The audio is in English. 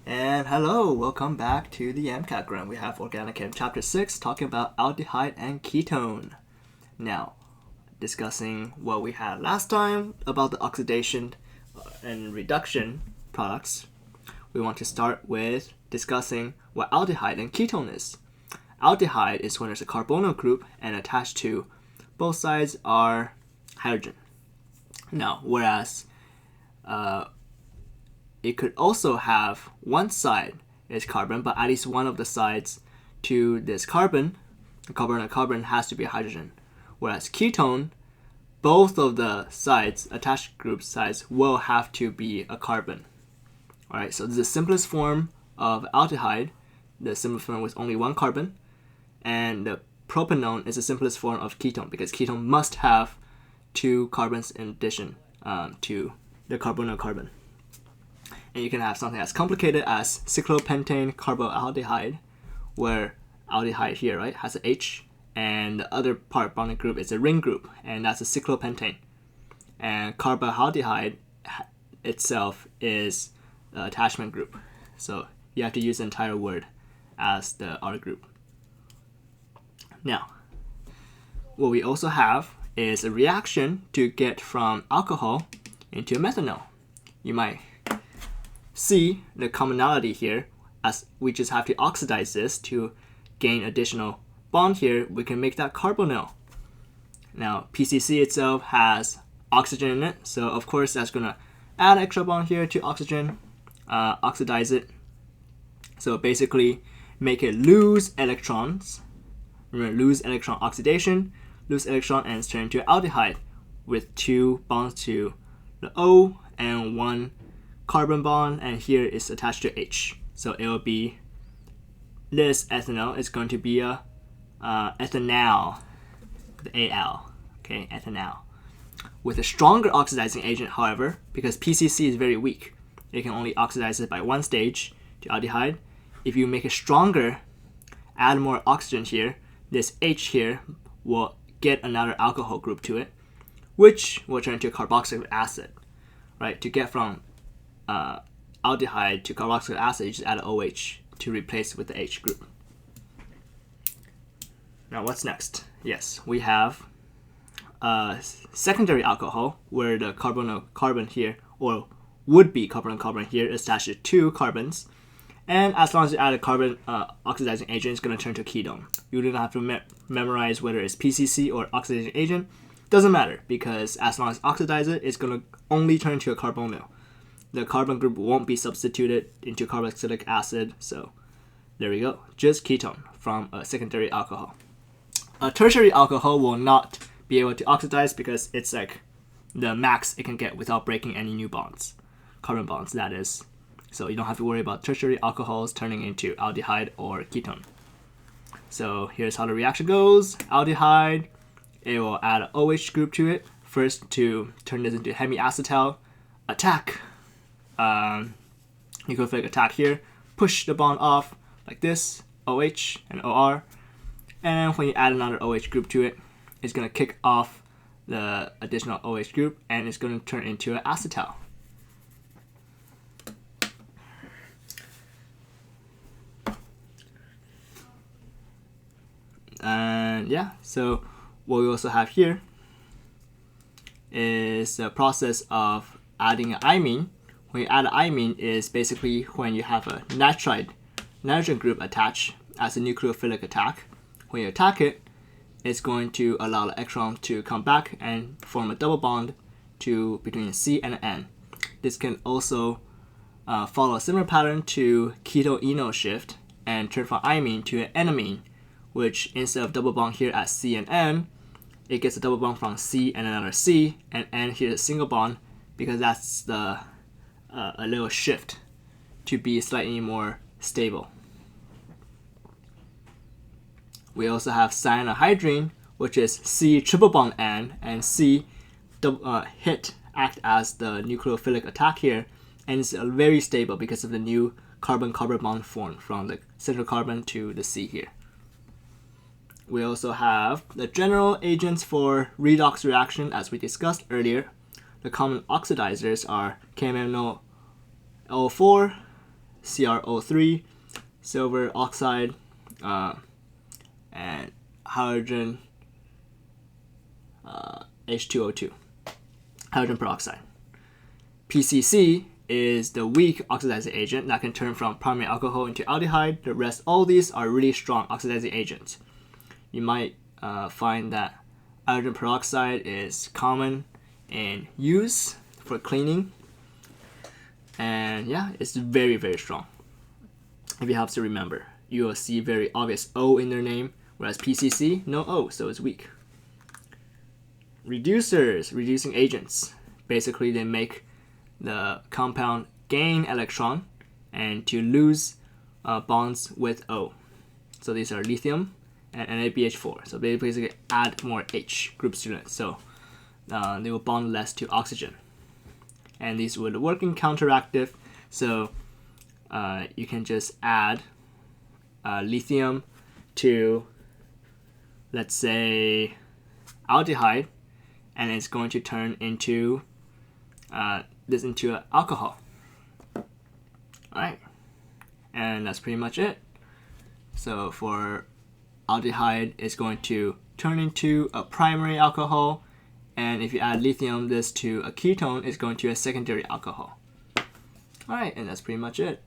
And hello, welcome back to the MCAT Gram. We have Organic Chem Chapter 6 talking about aldehyde and ketone. Now, discussing what we had last time about the oxidation and reduction products, we want to start with discussing what aldehyde and ketone is. Aldehyde is when there's a carbonyl group and attached to both sides are hydrogen. Now, whereas it could also have one side is carbon, but at least one of the sides to this carbon has to be a hydrogen. Whereas ketone, both of the sides, attached group sides, will have to be a carbon. Alright, so this is the simplest form of aldehyde, the simplest form with only one carbon, and the propanone is the simplest form of ketone because ketone must have two carbons in addition to the carbonyl carbon. And you can have something as complicated as cyclopentane carboaldehyde, where aldehyde here, right, has an H, and the other part bonding group is a ring group, and that's a cyclopentane. And carboaldehyde itself is the attachment group. So you have to use the entire word as the R group. Now, what we also have is a reaction to get from alcohol into methanol. You might see the commonality here, as we just have to oxidize this to gain additional bond here. We can make that carbonyl. Now, PCC itself has oxygen in it, so of course that's going to add extra bond here to oxygen, oxidize it. So basically make it lose electrons. Remember, lose electron oxidation, lose electron, and it's turned into aldehyde with two bonds to the O and one carbon bond, and here is attached to H. So it will be, this ethanol is going to be a ethanal, the Al, okay, ethanal. With a stronger oxidizing agent, however, because PCC is very weak, it can only oxidize it by one stage to aldehyde. If you make it stronger, add more oxygen here, this H here will get another alcohol group to it, which will turn into a carboxylic acid, right? To get from aldehyde to carboxylic acid, you just add an OH to replace with the H group. Now what's next? Yes, we have secondary alcohol where the carbonyl carbon here, or would be carbonyl carbon here, is attached to two carbons. And as long as you add a carbon oxidizing agent, it's going to turn to ketone. You do not have to memorize whether it's PCC or oxidizing agent. Doesn't matter, because as long as oxidize it, it's going to only turn to a carbonyl. The carbon group won't be substituted into carboxylic acid, so there we go. Just ketone from a secondary alcohol. A tertiary alcohol will not be able to oxidize because it's like the max it can get without breaking any new bonds. Carbon bonds, that is. So you don't have to worry about tertiary alcohols turning into aldehyde or ketone. So here's how the reaction goes. Aldehyde, it will add an OH group to it. First, to turn this into hemiacetal, attack. Nucleophilic attack here. Push the bond off like this, OH and OR. And when you add another OH group to it, it's going to kick off the additional OH group and it's going to turn into an acetal. And yeah, so what we also have here is the process of adding an imine. When you add an imine is basically when you have a nitrogen group attached as a nucleophilic attack. When you attack it, it's going to allow the electron to come back and form a double bond between a C and an N. This can also follow a similar pattern to keto-enol shift and turn from imine to an enamine, which instead of double bond here at C and N, it gets a double bond from C and another C, and N here is a single bond because that's the a little shift to be slightly more stable. We also have cyanohydrine, which is C triple bond N, and C act as the nucleophilic attack here, and it's very stable because of the new carbon-carbon bond formed from the central carbon to the C here. We also have the general agents for redox reaction, as we discussed earlier. The common oxidizers are KMnO4, CrO3, silver oxide, and hydrogen H2O2, hydrogen peroxide. PCC is the weak oxidizing agent that can turn from primary alcohol into aldehyde. The rest, all these are really strong oxidizing agents. You might find that hydrogen peroxide is common in use for cleaning, and yeah, it's very, very strong. If it helps to remember, you will see very obvious O in their name, whereas PCC, no O, so it's weak. Reducers, reducing agents. Basically, they make the compound gain electron and to lose bonds with O. So these are lithium and NaBH4. So they basically add more H groups to it. So they will bond less to oxygen. And these would work in counteractive. So you can just add lithium to, let's say, aldehyde, and it's going to turn into this into alcohol. Alright, and that's pretty much it. So for aldehyde, it's going to turn into a primary alcohol, and if you add lithium this to a ketone, it's going to a secondary alcohol. Alright, and that's pretty much it.